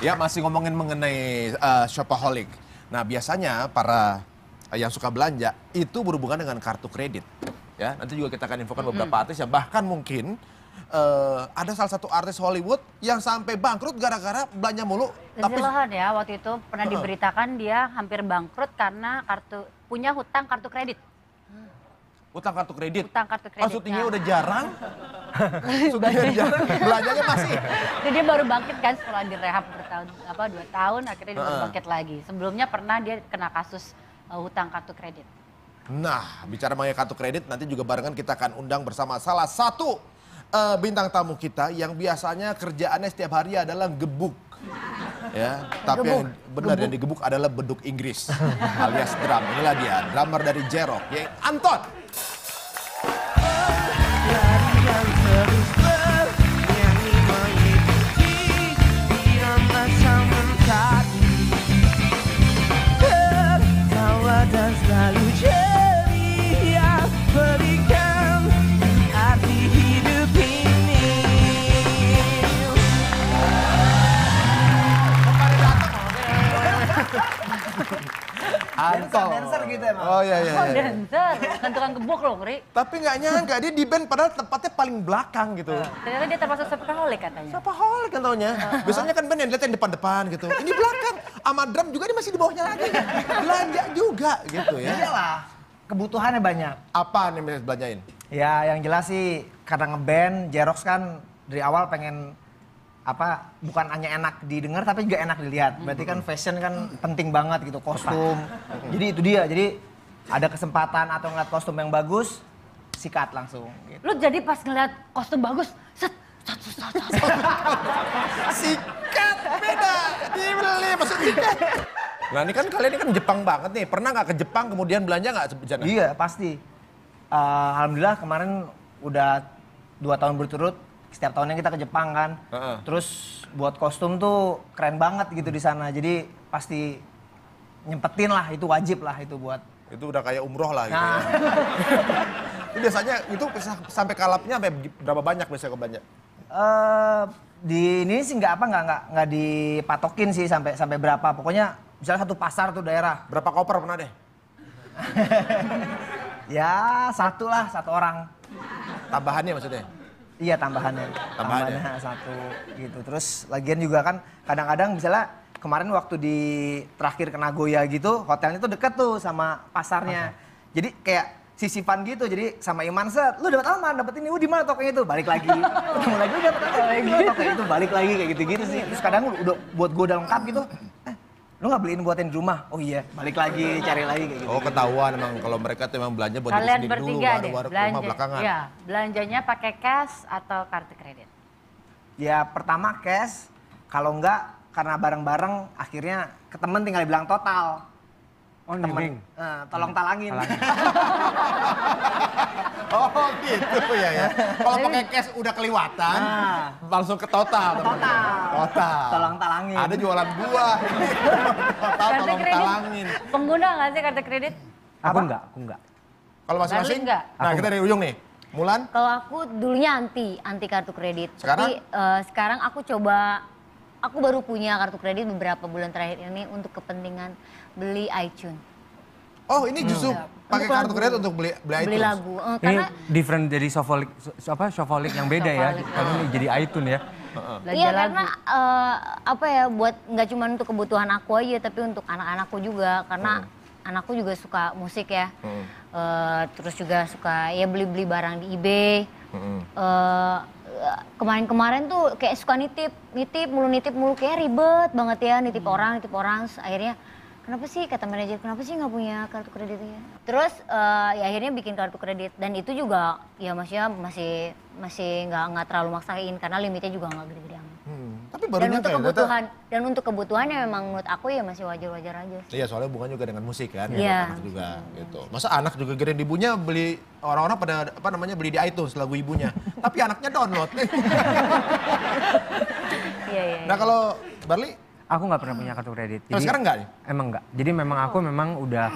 Ya masih ngomongin mengenai shopaholic. Nah biasanya para yang suka belanja itu berhubungan dengan kartu kredit. Ya nanti juga kita akan infokan beberapa artis yang bahkan mungkin ada salah satu artis Hollywood yang sampai bangkrut gara-gara belanja mulu. Lindsay Lohan ya waktu itu pernah diberitakan dia hampir bangkrut karena punya hutang kartu kredit. Utang kartu kredit. Utang kartu kreditnya. Oh, syutingnya udah jarang. Syutingnya jarang, belanjanya masih. Jadi dia baru bangkit kan setelah direhab 2 tahun akhirnya dia baru bangkit lagi. Sebelumnya pernah dia kena kasus hutang kartu kredit. Nah, bicara mengenai kartu kredit nanti juga barengan kita akan undang bersama salah satu bintang tamu kita yang biasanya kerjaannya setiap hari adalah gebuk. Ya, tapi yang benar yang digebuk adalah beduk Inggris alias drum. Inilah dia, drummer dari J-Rock, yaitu Anton. Dan selalu ceria berikan arti hidup ini. Anton. Dancer gitu emang. Oh iya. Oh dancer, kan tukang gebuk loh Ngeri. Tapi nggak nyangka dia di band padahal tempatnya paling belakang gitu. Ternyata dia termasuk shopaholic katanya. Shopaholic kan taunya. Biasanya kan band yang dilihat yang depan-depan gitu. Ini belakang. Sama drum juga dia masih di bawahnya lagi. Belanja juga gitu ya. Iyalah, kebutuhannya banyak. Apa nih yang belanjain? Ya yang jelas sih karena ngeband, J-Rocks kan dari awal pengen bukan hanya enak didengar tapi juga enak dilihat. Berarti kan fashion kan penting banget gitu, kostum. Jadi itu dia, jadi ada kesempatan atau ngeliat kostum yang bagus, sikat langsung. Gitu. Lu jadi pas ngeliat kostum bagus, set. Sikat beda, dibeli maksud sikat. Nah ini kan kalian ini kan Jepang banget nih, pernah nggak ke Jepang kemudian belanja nggak Jana? Iya pasti. Alhamdulillah kemarin udah 2 tahun berturut, setiap tahunnya kita ke Jepang kan. Terus buat kostum tuh keren banget gitu di sana, jadi pasti nyempetin lah, itu wajib lah itu buat. Itu udah kayak umroh lah gitu Nah. ya. Itu biasanya itu sampai kalapnya sampai berapa banyak biasanya ke belanja? Di ini sih nggak dipatokin sih sampai berapa. Pokoknya misalnya satu pasar tuh daerah. Berapa koper pernah deh? Ya satu orang. Tambahannya maksudnya? Iya tambahannya. Tambahannya satu gitu. Terus lagian juga kan kadang-kadang misalnya kemarin waktu di terakhir ke Nagoya gitu, hotelnya tuh deket tuh sama pasarnya. Jadi kayak sisipan gitu, jadi sama Iman set, lu dapat aman, dapat ini, di mana tokonya itu, balik lagi, ketemu lagi, lu dapat apa lagi, tokonya itu balik lagi kayak gitu-gitu sih. Terus kadang udah buat gue udah lengkap gitu, lu nggak beliin buatin di rumah, oh iya, balik lagi, cari lagi kayak gitu. Oh ketahuan emang kalau mereka tuh emang belanja buat diri Kalian sendiri dulu, bertiga deh, baru rumah belakangan. Iya, belanjanya pakai cash atau kartu kredit? Ya pertama cash, kalau enggak karena bareng-bareng akhirnya ke temen tinggal bilang total. Oh nyiming. Tolong talangin. Oh gitu ya. Kalau pakai cash udah keliwatan, langsung ke total. Total. Tolong talangin. Ada jualan buah. Total Kartu tolong kredit, talangin. pengguna nggak sih kartu kredit? Aku enggak. Kalau masing-masing? Barli enggak? Nah kita dari ujung nih. Mulan? Kalau aku dulunya anti kartu kredit. Sekarang? Tapi sekarang aku baru punya kartu kredit beberapa bulan terakhir ini untuk kepentingan beli iTunes. Oh ini justru pakai Untuk kartu lagu. kredit untuk beli Beli iTunes? lagu. Ini Karena different dari shopaholic yang beda ya. Shopaholic. Kalau ini jadi iTunes ya. iya karena buat nggak cuma untuk kebutuhan aku aja tapi untuk anak-anakku juga karena anakku juga suka musik ya. Terus juga suka ya beli-beli barang di eBay. Kemarin-kemarin tuh kayak suka nitip mulu kayak ribet banget ya nitip orang Terus akhirnya kenapa sih kata manajer kenapa sih nggak punya kartu kredit ya terus ya akhirnya bikin kartu kredit dan itu juga ya maksudnya masih nggak terlalu maksain karena limitnya juga nggak gede-gede amat. Tapi baru nyangka Dan untuk kebutuhannya memang menurut aku ya masih wajar-wajar aja. Iya soalnya bukan juga dengan musik kan, Iya. anak juga gitu. Masa anak juga gedein ibunya beli orang-orang pada beli di iTunes lagu ibunya, tapi anaknya download. Iya. Nah kalau Barli, Aku nggak pernah punya kartu kredit. kalau sekarang nggak nih? Emang nggak. Jadi memang aku udah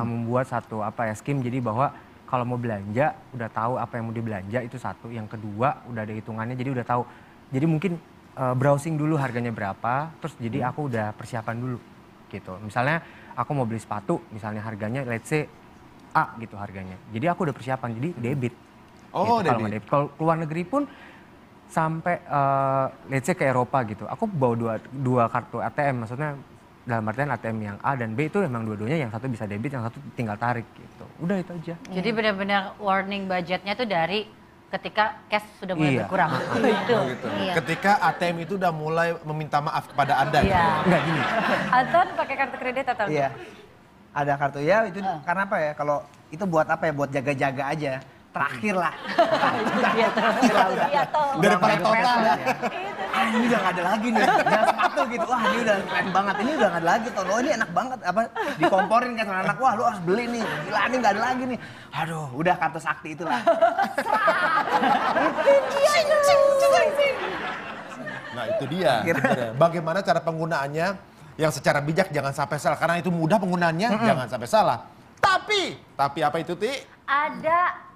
membuat satu scheme jadi bahwa kalau mau belanja udah tahu apa yang mau dibelanja itu satu. Yang kedua udah ada hitungannya jadi udah tahu. Jadi mungkin browsing dulu harganya berapa, terus jadi aku udah persiapan dulu gitu. Misalnya aku mau beli sepatu, misalnya harganya let's say A gitu harganya. Jadi aku udah persiapan, jadi debit. Oh, gitu, debit. Kalau keluar negeri pun sampai let's say ke Eropa gitu, aku bawa dua kartu ATM, maksudnya dalam artian ATM yang A dan B itu emang dua-duanya yang satu bisa debit, yang satu tinggal tarik gitu. Udah itu aja. Jadi benar-benar warning budgetnya tuh dari ketika cash sudah mulai Iya. berkurang. Itu. Oh, gitu. Iya. Ketika ATM itu udah mulai meminta maaf kepada Anda. gitu. Iya. Enggak gini. Anton pakai kartu kredit atau Iya. Ada kartu ya itu karena apa ya? Kalau itu buat apa ya? Buat jaga-jaga aja. Terakhir lah. Iya tuh. Iya tuh. Daripada total ya. Ini udah gak ada lagi nih. Jangan sepatu gitu. Wah ini udah keren banget. Ini udah gak ada lagi. Toh ini enak banget. Apa dikomporin kan sama anak. Wah lu harus beli nih. Gila ini gak ada lagi nih. Aduh udah kartu sakti itulah. Nah itu dia. sebenarnya. Bagaimana cara penggunaannya yang secara bijak jangan sampai salah. Karena itu mudah penggunaannya, jangan sampai salah. Tapi apa itu Ti? Ada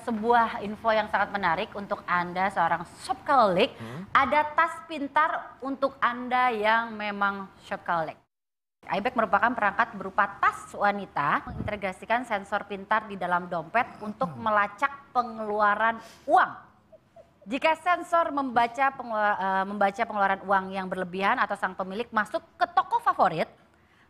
sebuah info yang sangat menarik untuk Anda seorang shopaholic. Ada tas pintar untuk Anda yang memang shopaholic. iBag merupakan perangkat berupa tas wanita mengintegrasikan sensor pintar di dalam dompet untuk melacak pengeluaran uang. Jika sensor membaca pengeluaran uang yang berlebihan atau sang pemilik masuk ke toko favorit,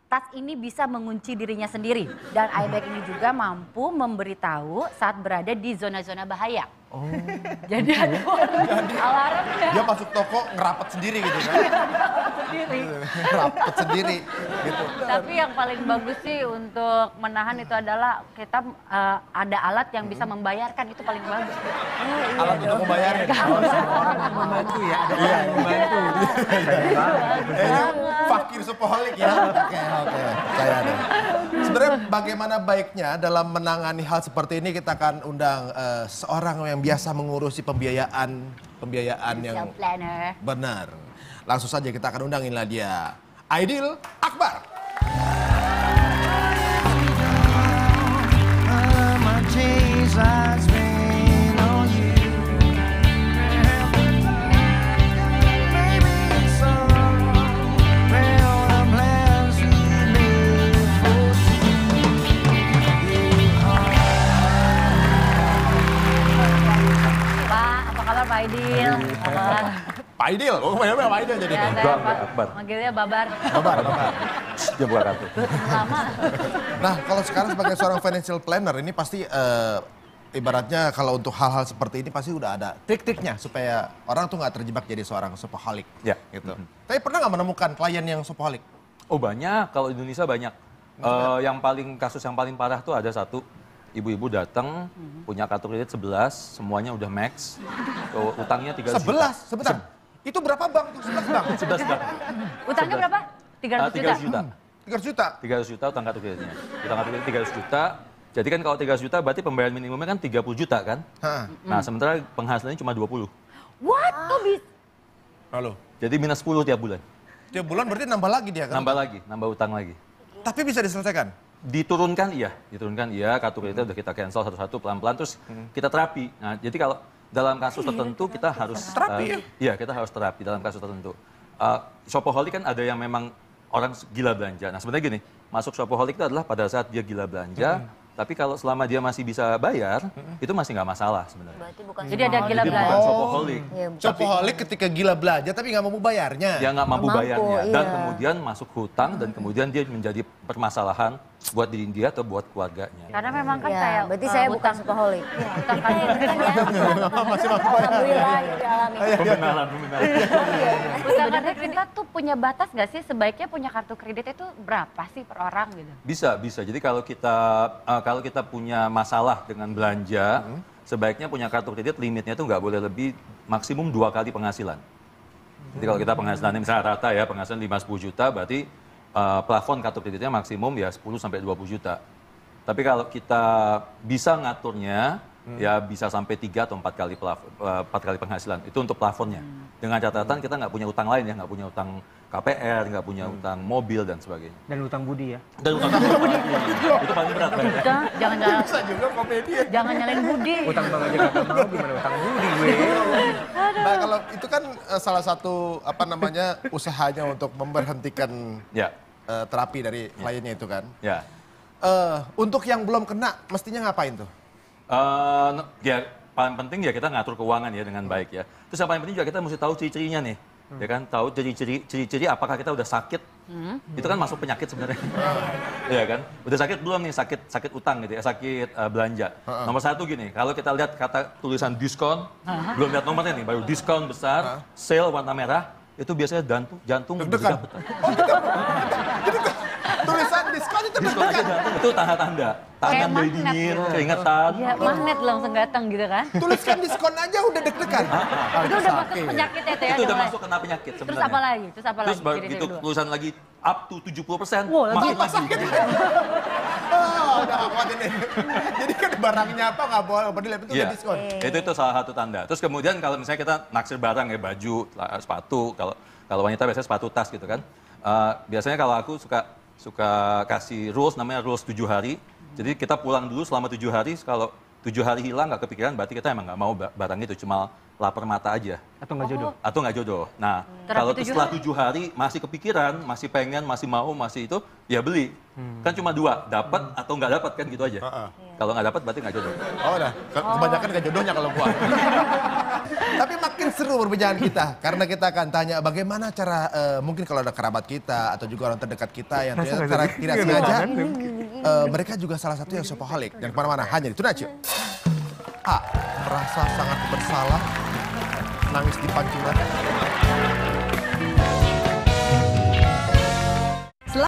tas ini bisa mengunci dirinya sendiri. Dan iBag ini juga mampu memberitahu saat berada di zona-zona bahaya. Oh. Jadi ada alarmnya. Dia masuk toko ngerapet sendiri gitu kan? Sendiri. Ngerapet sendiri gitu. Tapi yang paling bagus sih untuk menahan itu adalah kita ada alat yang bisa membayarkan, itu paling bagus. Alat untuk membayarin. Membantu ya. Iya, membantu. Ini fakir shopaholic ya. Oke, saya ada. Sebenarnya bagaimana baiknya dalam menangani hal seperti ini, kita akan undang seorang yang biasa mengurusi pembiayaan yang Self planner. benar. Langsung saja kita akan undang, inilah dia, Aidil Akbar. Pak, apa kabar Pak Aidil? Pak Aidil, oh namanya Pak Aidil jadi. Ya, nih. saya Akbar. manggilnya Babar. Kabar. Dia buka kartu. Lama. Nah, kalau sekarang sebagai seorang financial planner ini pasti ibaratnya kalau untuk hal-hal seperti ini pasti udah ada trik-triknya supaya orang tuh nggak terjebak jadi seorang shopaholic. Ya. Gitu. Tapi pernah nggak menemukan klien yang shopaholic? Oh banyak, kalau di Indonesia banyak. Kasus yang paling parah tuh ada satu. Ibu-ibu datang, punya kartu kredit 11, semuanya udah max. Utangnya 3 juta. 11, sebentar. Itu berapa bank tuh? 11 bank? 11 bank. Utangnya berapa? 300 juta? 300 juta. 300 juta? 300 juta utang kartu kreditnya. Utang kartu kredit 300 juta. Jadi kan kalau 300 juta berarti pembayaran minimumnya kan 30 juta kan? Hah. Nah sementara penghasilannya cuma 20. What? Kok bisa? Lalu? Jadi minus 10 tiap bulan. Tiap bulan berarti nambah lagi dia kan? Nambah lagi, nambah utang lagi. Tapi bisa diselesaikan? Diturunkan iya, kartu kreditnya udah kita cancel satu-satu pelan-pelan terus kita terapi. Nah, jadi kalau dalam kasus tertentu kita harus Terapi ya? Iya, kita harus terapi dalam kasus tertentu. Shopaholic kan ada yang memang orang gila belanja. Nah, sebenarnya gini, masuk shopaholic itu adalah pada saat dia gila belanja, tapi kalau selama dia masih bisa bayar, itu masih nggak masalah sebenarnya. Berarti bukan Jadi ada gila Jadi bukan belanja. shopaholic. Iya, bukan. Shopaholic ketika gila belanja tapi nggak mau bayarnya. Dia nggak mampu Mampu, bayarnya dan iya. kemudian masuk hutang dan kemudian dia menjadi permasalahan buat diri dia atau buat keluarganya. Karena memang kan Ya, kayak berarti saya bukan hutang shopaholic. hutang kan. Masih mampu bayar. Alhamdulillah itu dialami. Pembenaran. Utang kartu kredit tuh punya batas nggak sih? Sebaiknya punya kartu kredit itu berapa sih per orang gitu? Bisa. Jadi kalau kita punya masalah dengan belanja, sebaiknya punya kartu kredit limitnya itu nggak boleh lebih maksimum 2 kali penghasilan. Jadi kalau kita penghasilannya misalnya rata ya penghasilan 5-10 juta, berarti plafon kartu kreditnya maksimum ya 10 sampai 20 juta. Tapi kalau kita bisa ngaturnya, ya bisa sampai 3 atau 4 kali 4 kali penghasilan. Itu untuk plafonnya. Dengan catatan kita nggak punya utang lain ya, nggak punya utang KPR, nggak punya utang mobil dan sebagainya. Dan utang budi ya. Dan utang itu paling berat. Pak. Jangan Bisa juga komedi ya. jangan nyalain Budi. Utang bang aja kagak mau, gimana utang budi gue. Nah kalau itu kan salah satu apa namanya usahanya untuk memberhentikan Ya, terapi dari kliennya itu kan. ya. Untuk yang belum kena mestinya ngapain tuh? Ya paling penting ya kita ngatur keuangan ya dengan baik ya. Terus yang paling penting juga kita mesti tahu ciri-cirinya nih. Ya kan, tahu ciri-ciri apakah kita udah sakit. Itu kan masuk penyakit sebenarnya. Ya kan? Udah sakit belum nih, sakit utang gitu ya, sakit belanja. Nomor 1 gini, kalau kita lihat kata tulisan diskon, belum lihat nomornya nih, baru diskon besar, sale warna merah, itu biasanya jantung Deg-degan. berdetak. Oh gitu. Jadi tulisan diskon itu Diskon aja deg-degan. jantung, itu tanda-tanda. Tangan Kayak dari magnet dingin, gitu. keringetan. Ya magnet langsung datang gitu kan. Tuliskan diskon aja udah deg-degan. Itu udah masuk penyakitnya itu ya. Itu udah mulai. masuk kena penyakit Terus sebenarnya. apa lagi? Terus apa Terus lagi? baru Ciri-ciri gitu kedua. tulisan lagi up to 70%. Wow, lagi. masuk lagi. Udah gak kuat ini. Jadi kan barangnya apa nggak boleh peduli, itu Iya, udah diskon. itu salah satu tanda. Terus kemudian kalau misalnya kita naksir barang ya baju, sepatu, kalau wanita biasanya sepatu tas gitu kan. Biasanya kalau aku suka kasih rules, namanya rules 7 hari. Jadi kita pulang dulu selama 7 hari, kalau 7 hari hilang nggak kepikiran berarti kita emang nggak mau barang itu, cuma lapar mata aja. Atau nggak jodoh. Atau nggak jodoh. Nah, Terapi kalau 7 setelah hari? 7 hari masih kepikiran, masih pengen, masih mau, masih itu, ya beli. Kan cuma 2, dapat atau nggak dapat kan gitu aja. Kalau nggak dapat berarti nggak jodoh. Oh udah, kebanyakan gak jodohnya kalau gua. Tapi makin seru perbincangan kita, karena kita akan tanya bagaimana cara, mungkin kalau ada kerabat kita atau juga orang terdekat kita yang tidak sengaja, mereka juga salah satu yang shopaholic. Dan kemana-mana, hanya di Tonight Show. A. Merasa sangat bersalah, nangis di pancuran.